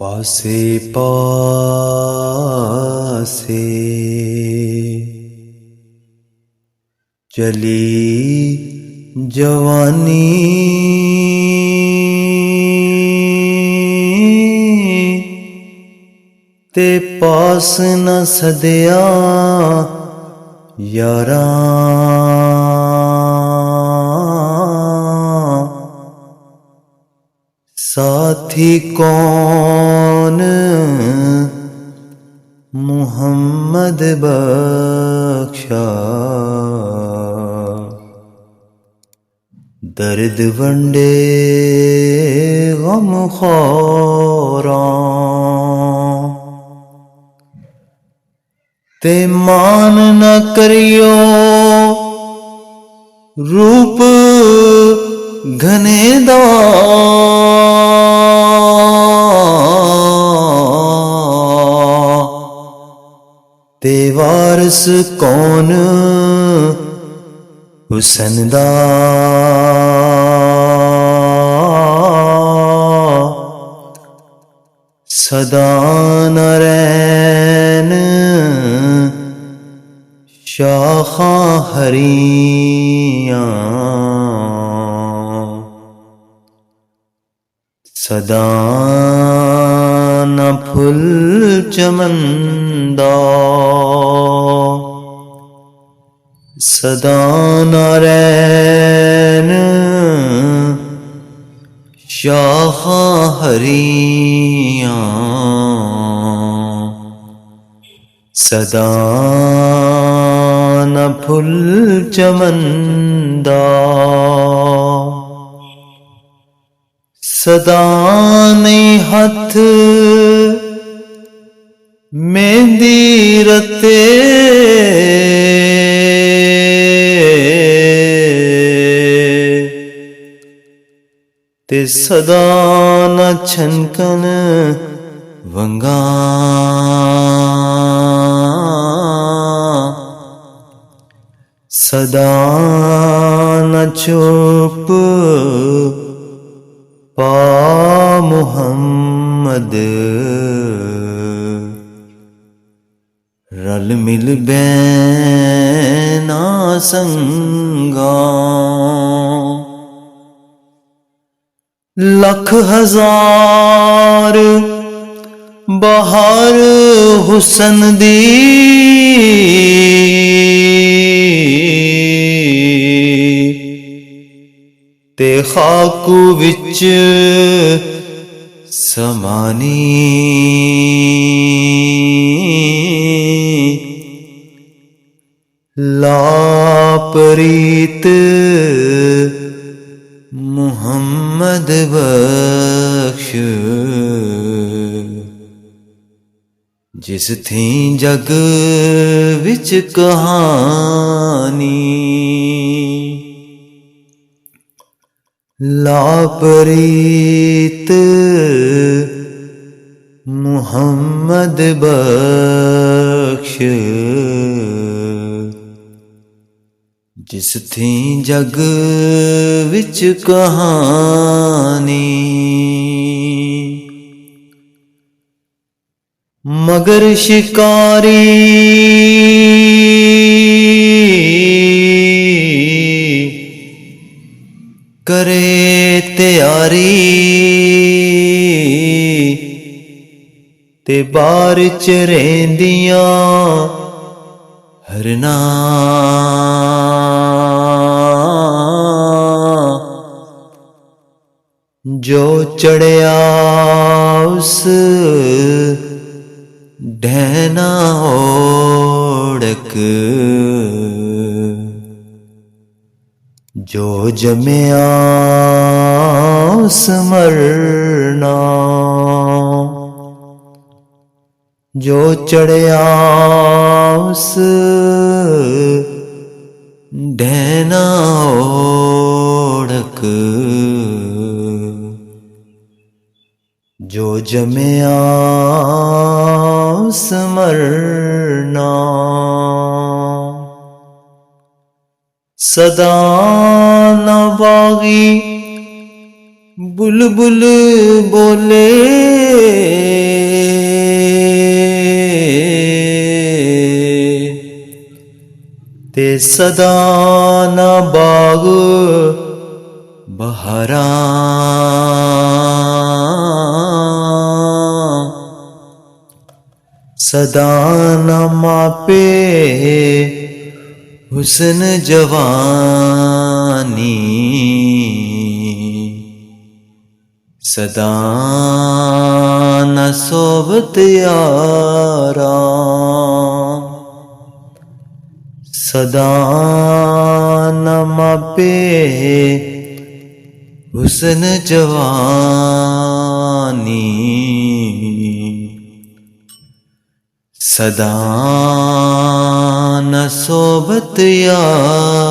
ਪਾਸੇ ਪਾਸੇ ਚਲੀ ਜਵਾਨੀ, ਤੇ ਪਾਸ ਨ ਸਦਿਆ ਯਾਰਾਂ। ਸਾਥੀ ਕੌਣ ਮੁਹੰਮਦ ਬਖਸ਼ਾ, ਦਰਦ ਵੰਡੇ ਗਮ ਖੋਰਾਂ। ਤੇ ਮਾਨ ਨ ਕਰਿਓ ਰੂਪ ਘਨੇ ਦਾ, ਤੇ ਵਾਰਸ ਕੌਣ ਹੁਸਨ ਦਾ। ਸਦਾ ਨ ਰਹਿਣ ਸ਼ਾਖਾਂ ਹਰੀਆਂ, ਸਦਾ ਨ ਫੁੱਲ ਚਮਨ ਦਾ। ਸਦਾ ਨ ਰਹਿਣ ਸ਼ਾਖਾਂ ਹਰੀਆਂ, ਸਦਾ ਨ ਫੁੱਲ ਚਮਨ ਦਾ। ਸਦਾ ਨਹੀਂ ਹੱਥ ਮਹਿੰਦੀ ਰਤੇ, ਤੇ ਸਦਾ ਨ ਛਨਕਨ ਵੰਗਾਂ। ਸਦਾ ਨ ਚੁੱਪ ਪਾ ਮੁਹੰਮਦ, ਰਲ ਮਿਲ ਬੈਨਾ ਸੰਗਾਂ। ਲੱਖ ਹਜ਼ਾਰ ਬਹਾਰ ਹੁਸਨ ਦੀ, ਤੇ ਖਾਕੂ ਵਿੱਚ ਸਮਾਨੀ। ਲਾਪਰੀਤ ਮੁਹੰਮਦ ਬਖਸ਼, ਜਿਸ ਥੀ ਜਗ ਵਿੱਚ ਕਹਾਣੀ। ਲਾਪਰੀਤ ਮੁਹੰਮਦ ਬਖਸ਼, ਜਿਸ ਥੀ ਜਗ ਵਿੱਚ ਕਹਾਣੀ। ਮਗਰ ਸ਼ਿਕਾਰੀ ਕਰੇ ਤਿਆਰੀ, ਤੇ ਬਾਰ ਚ ਰਹਿੰਦੀਆਂ ਹਰਨਾ। ਜੋ ਚੜਿਆ ਉਸ ਢਹਿਨਾ ਓੜਕ, ਜੋ ਜਮਿਆ ਉਸ ਮਰਨਾ। ਜੋ ਚੜਿਆ ਉਸ ਢਹਿਨਾ ਓੜਕ, ਜੋ ਜਮਿਆ ਉਸ ਮਰਨਾ। ਸਦਾ ਨ ਬਾਗੀ ਬੁਲਬੁਲ ਬੋਲੇ, ते सदा न बाग बहारा सदा न मापे हुस्न जवानी सदा न सोबत यारा सदा न मापे हुस्न जवानी सदा न सोबत यारा।